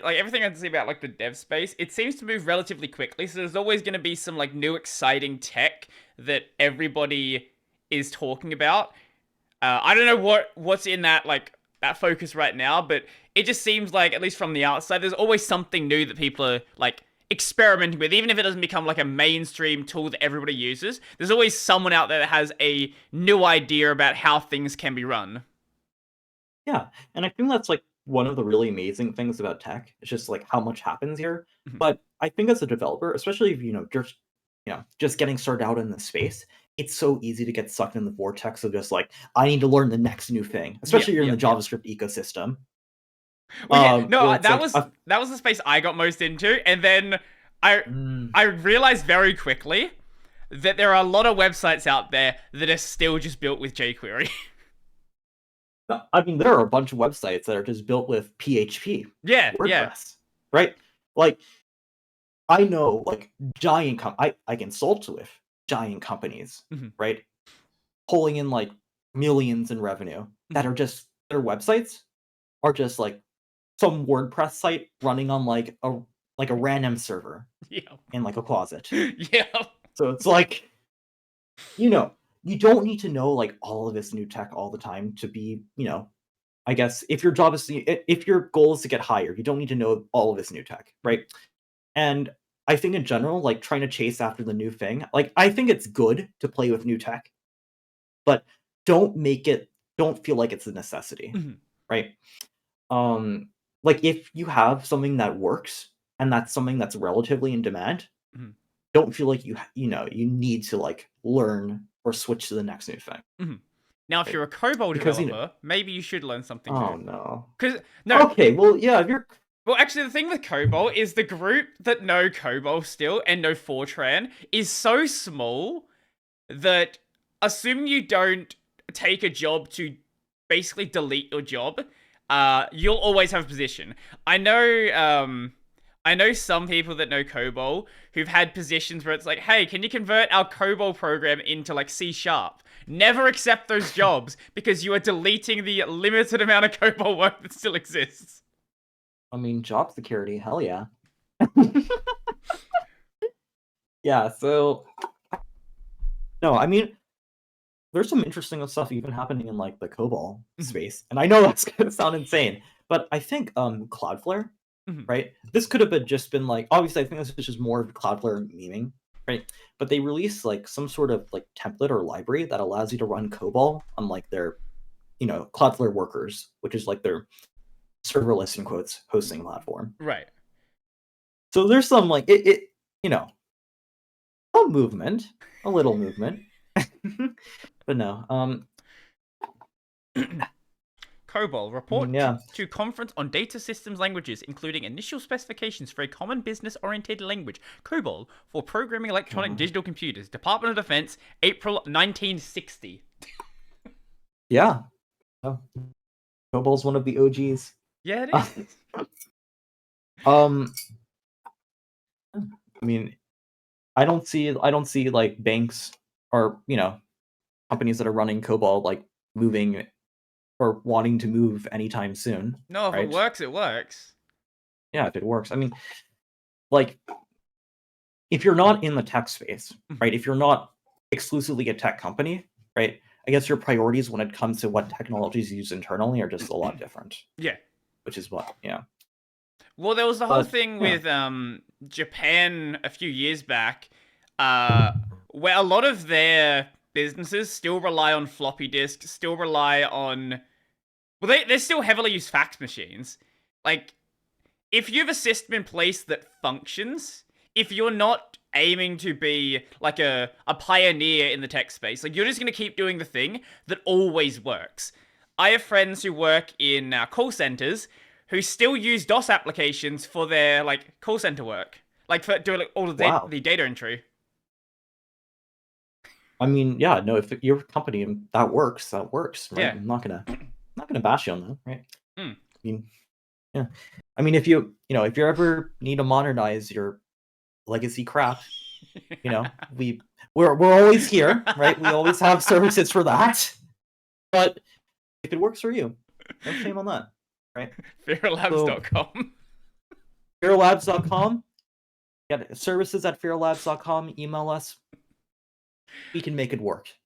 like everything I see about like the dev space, it seems to move relatively quickly. So there's always going to be some like new exciting tech that everybody is talking about. I don't know what's in that like that focus right now, but it just seems like, at least from the outside, there's always something new that people are like experimenting with, even if it doesn't become like a mainstream tool that everybody uses. There's always someone out there that has a new idea about how things can be run. Yeah, and I think that's like one of the really amazing things about tech. It's just like how much happens here. Mhm. But I think as a developer, especially if just getting started out in the space, it's so easy to get sucked in the vortex of just like I need to learn the next new thing, Yeah, especially you're in yeah, the yeah. JavaScript ecosystem. Well, yeah, Where no, it's like that was the space I got most into, and then I mm, I realized very quickly that there are a lot of websites out there that are still just built with jQuery. I mean, there are a bunch of websites that are just built with PHP, Yeah, yeah. WordPress, right? Like I know like I consult with giant companies, Mhm, right? Pulling in like millions in revenue that mhm. are just their websites are just like some WordPress site running on like a random server Yeah. in like a closet. Yeah. So it's like, you know, you don't need to know like all of this new tech all the time to be, I guess if your job is if your goal is to get hired, you don't need to know all of this new tech, right? And I think in general, like trying to chase after the new thing, like I think it's good to play with new tech, but don't feel like it's a necessity, Mhm, right? Um, like if you have something that works and that's something that's relatively in demand, mhm, don't feel like you need to like learn or switch to the next new thing, mhm. Now, if right? you're a COBOL Because developer, maybe you should learn something oh new. no. Because, no, Okay, well, yeah, if you're well, actually, the thing with COBOL is the group that know COBOL still and know Fortran is so small that, assuming you don't take a job to basically delete your job, you'll always have a position. I know, I know some people that know COBOL who've had positions where it's like, hey, can you convert our COBOL program into like C sharp? Never accept those jobs because you are deleting the limited amount of COBOL work that still exists. I mean, job security, hell yeah. Yeah, so no, I mean, there's some interesting stuff even happening in like the COBOL Mhm, space. And I know that's gonna sound insane, but I think Cloudflare, mhm. right? This could have been like obviously I think this is just more of Cloudflare memeing, right? But they released like some sort of like template or library that allows you to run COBOL on like their, Cloudflare workers, which is like their serverless in quotes hosting platform. Right. So there's some like it you know, a movement, a little movement. But no, COBOL I mean, report yeah. to conference on data systems languages, including initial specifications for a common business-oriented language. COBOL for programming electronic God. digital computers. Department of Defense, April 1960. Yeah. Oh, COBOL's one of the OGs. Yeah, it is. um, I mean, I don't see like banks or companies that are running COBOL like moving or wanting to move anytime soon, No, if it right? works, it works. Yeah, if it works. I mean, like if you're not in the tech space, Mhm. right? If you're not exclusively a tech company, right? I guess your priorities when it comes to what technologies you use internally are just a lot different, Yeah. which is what, yeah. Well, there was the whole But thing yeah, with Japan a few years back, uh, where a lot of their businesses still rely on floppy disks, still rely on, well, they still heavily use fax machines. Like, if you have a system in place that functions, if you're not aiming to be like a pioneer in the tech space, like you're just going to keep doing the thing that always works. I have friends who work in call centers who still use DOS applications for their like call center work, like for doing like, all of wow. the data entry. I mean, yeah, no, if your company that works, right? Yeah. I'm not gonna bash you on that, right? Mm. I mean, yeah. I mean, if you ever need to modernize your legacy crap, we're always here, right? We always have services for that. But if it works for you, no shame on that, right? So Fearlabs.com. fearlabs.com. Get services at fearlabs.com. Email us. We can make it work.